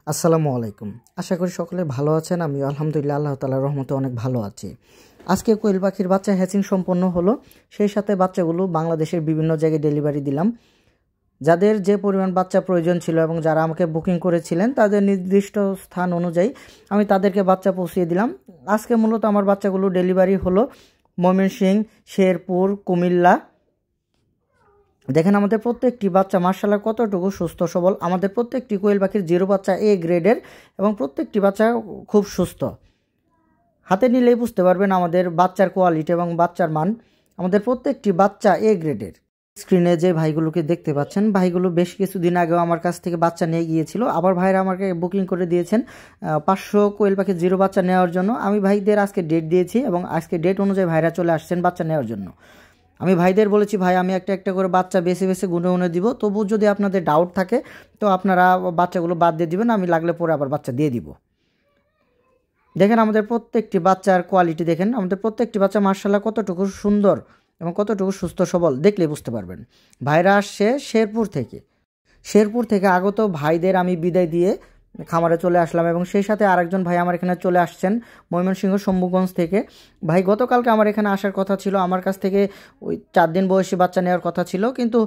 আসসালামু আলাইকুম। আশা করি সকলে ভালো আছেন। আমি আলহামদুলিল্লাহ আল্লাহ তাআলার রহমতে অনেক ভালো আছি। আজকে কোয়েল পাখির বাচ্চা হ্যাচিং সম্পন্ন হলো। সেই সাথে বাচ্চাগুলো বাংলাদেশের বিভিন্ন জায়গায় ডেলিভারি দিলাম। যাদের যে পরিমাণ বাচ্চা প্রয়োজন ছিল এবং যারা আমাকে বুকিং করেছিলেন তাদের নির্দিষ্ট স্থান অনুযায়ী আমি তাদেরকে বাচ্চা পৌঁছিয়ে দিলাম। আজকে মূলত আমার বাচ্চাগুলো ডেলিভারি হলো ময়মনসিংহ, শেরপুর, কুমিল্লা। দেখেন আমাদের প্রত্যেকটি বাচ্চা মাশাআল্লাহ কতটুকু সুস্থ সবল। আমাদের প্রত্যেকটি কোয়েল পাখির জিরো বাচ্চা এ গ্রেডের এবং প্রত্যেকটি বাচ্চা খুব সুস্থ। হাতে নিলেই বুঝতে পারবেন আমাদের বাচ্চার কোয়ালিটি এবং বাচ্চার মান। আমাদের প্রত্যেকটি বাচ্চা এ গ্রেডের। স্ক্রিনে যে ভাইগুলোকে দেখতে পাচ্ছেন, ভাইগুলো বেশ কিছুদিন আগেও আমার কাছ থেকে বাচ্চা নিয়ে গিয়েছিল। আবার ভাইরা আমাকে বুকিং করে দিয়েছেন 500 কোয়েল পাখির জিরো বাচ্চা নেওয়ার জন্য। আমি ভাইদের আজকে ডেট দিয়েছি এবং আজকে ডেট অনুযায়ী ভাইরা চলে আসছেন বাচ্চা নেওয়ার জন্য। আমি ভাইদের বলেছি, ভাই আমি একটা একটা করে বাচ্চা বেছে বেছে গুনে গুনে দিব, তবু যদি আপনাদের ডাউট থাকে তো আপনারা বাচ্চাগুলো বাদ দিয়ে দিবেন, আমি লাগলে পরে আবার বাচ্চা দিয়ে দিব। দেখেন আমাদের প্রত্যেকটি বাচ্চার কোয়ালিটি দেখেন, আমাদের প্রত্যেকটি বাচ্চা মাশাআল্লাহ কতটুকু সুন্দর এবং কতটুকু সুস্থ সবল দেখলেই বুঝতে পারবেন। ভাইরা আসছে শেরপুর থেকে আগত ভাইদের আমি বিদায় দিয়ে খামারে চলে আসলাম এবং সেই সাথে আরেকজন ভাই আমার এখানে চলে আসছেন ময়মনসিংহ শম্ভুগঞ্জ থেকে। ভাই গতকালকে আমার এখানে আসার কথা ছিল, আমার কাছ থেকে ওই 4 দিন বয়সী বাচ্চা নেওয়ার কথা ছিল, কিন্তু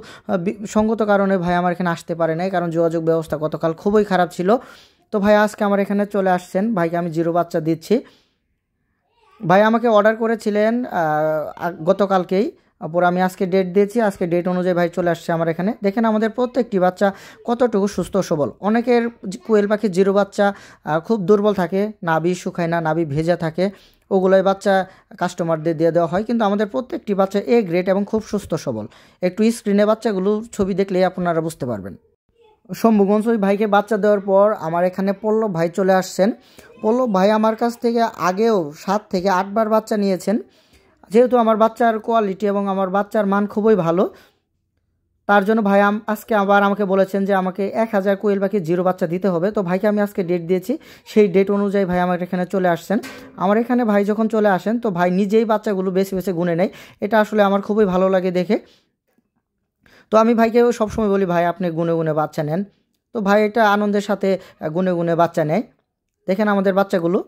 সঙ্গত কারণে ভাই আমার এখানে আসতে পারে নাই, কারণ যোগাযোগ ব্যবস্থা গতকাল খুবই খারাপ ছিল। তো ভাই আজকে আমার এখানে চলে আসছেন, ভাইকে আমি জিরো বাচ্চা দিচ্ছি। ভাই আমাকে অর্ডার করেছিলেন গতকালকেই, পরে আমি আজকে ডেট দিয়েছি, আজকে ডেট অনুযায়ী ভাই চলে আসছে আমার এখানে। দেখেন আমাদের প্রত্যেকটি বাচ্চা কতটুকু সুস্থ সবল। অনেকের কোয়েল পাখির জিরো বাচ্চা খুব দুর্বল থাকে, নাভি শুকায় না, নাভি ভেজা থাকে, ওগুলোই বাচ্চা কাস্টমারদের দিয়ে দেওয়া হয়, কিন্তু আমাদের প্রত্যেকটি বাচ্চা এ গ্রেড এবং খুব সুস্থ সবল। একটু স্ক্রিনে বাচ্চাগুলোর ছবি দেখলেই আপনারা বুঝতে পারবেন। শম্ভুগঞ্জ ওই ভাইকে বাচ্চা দেওয়ার পর আমার এখানে পল্লব ভাই চলে আসছেন। পল্লব ভাই আমার কাছ থেকে আগেও 7 থেকে 8 বার বাচ্চা নিয়েছেন। যেহেতু আমার বাচ্চার কোয়ালিটি এবং আমার বাচ্চার মান খুবই ভালো, তার জন্য ভাই আজকে আবার আমাকে বলেছেন যে আমাকে 1000 কোয়েল পাখির জিরো বাচ্চা দিতে হবে। তো ভাইকে আমি আজকে ডেট দিয়েছি, সেই ডেট অনুযায়ী ভাই আমার এখানে চলে আসছেন। আমার এখানে ভাই যখন চলে আসেন তো ভাই নিজেই বাচ্চাগুলো বেছে বেছে গুনে নেয়, এটা আসলে আমার খুবই ভালো লাগে দেখে। তো আমি ভাইকে সবসময় বলি, ভাই আপনি গুনে গুনে বাচ্চা নেন। তো ভাই এটা আনন্দের সাথে গুনে গুনে বাচ্চা নেয়। দেখেন আমাদের বাচ্চাগুলো,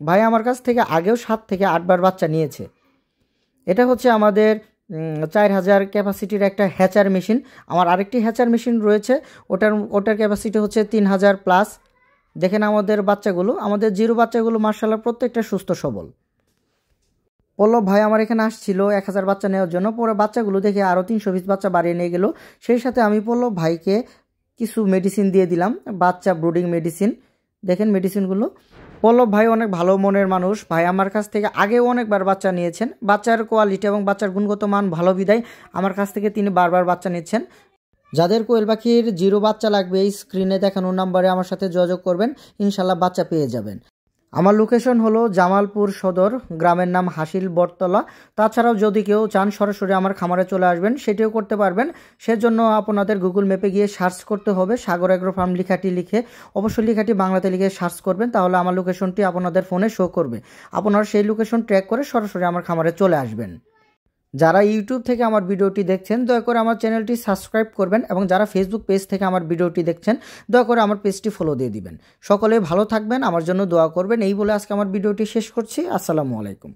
ভাই আমার কাছ থেকে আগেও 7 থেকে 8 বার বাচ্চা নিয়েছে। এটা হচ্ছে আমাদের 4000 ক্যাপাসিটির একটা হ্যাচার মেশিন। আমার আরেকটি হ্যাচার মেশিন রয়েছে, ওটার ক্যাপাসিটি হচ্ছে 3000 প্লাস। দেখেন আমাদের বাচ্চাগুলো, আমাদের জিরো বাচ্চাগুলো মাশাআল্লাহ প্রত্যেকটা সুস্থ সবল। পল্লব ভাই আমার এখানে আসছিল 1000 বাচ্চা নেওয়ার জন্য, পরে বাচ্চাগুলো দেখে আরও 320 বাচ্চা বাড়িয়ে নিয়ে গেল। সেই সাথে আমি পল্লব ভাইকে কিছু মেডিসিন দিয়ে দিলাম, বাচ্চা ব্রুডিং মেডিসিন। দেখেন মেডিসিনগুলো। পল্লব ভাই অনেক ভালো মনের মানুষ, ভাই আমার কাছ থেকে আগেও অনেকবার বাচ্চা নিয়েছেন। বাচ্চার কোয়ালিটি এবং বাচ্চার গুণগত মান ভালো বিদায় আমার কাছ থেকে তিনি বারবার বাচ্চা নিচ্ছেন। যাদের কোয়েল পাখির জিরো বাচ্চা লাগবে এই স্ক্রিনে দেখানো নাম্বারে আমার সাথে যোগাযোগ করবেন, ইনশাল্লাহ বাচ্চা পেয়ে যাবেন। আমার লোকেশন হলো জামালপুর সদর, গ্রামের নাম হাসিল বটতলা। তাছাড়াও যদি কেউ চান সরাসরি আমার খামারে চলে আসবেন সেটিও করতে পারবেন। সেজন্য আপনাদের গুগল ম্যাপে গিয়ে সার্চ করতে হবে সাগর এগ্রো ফার্ম লেখাটি লিখে, অবশ্যই লেখাটি বাংলাতে লিখে সার্চ করবেন, তাহলে আমার লোকেশনটি আপনাদের ফোনে শো করবে। আপনারা সেই লোকেশন ট্র্যাক করে সরাসরি আমার খামারে চলে আসবেন। যারা ইউটিউব থেকে আমার ভিডিওটি দেখছেন দয়া করে আমার চ্যানেলটি সাবস্ক্রাইব করবেন এবং যারা ফেসবুক পেজ থেকে আমার ভিডিওটি দেখছেন দয়া করে আমার পেজটি ফলো দিয়ে দিবেন। সকলে ভালো থাকবেন, আমার জন্য দোয়া করবেন। এই বলে আজকে আমার ভিডিওটি শেষ করছি। আসসালামু আলাইকুম।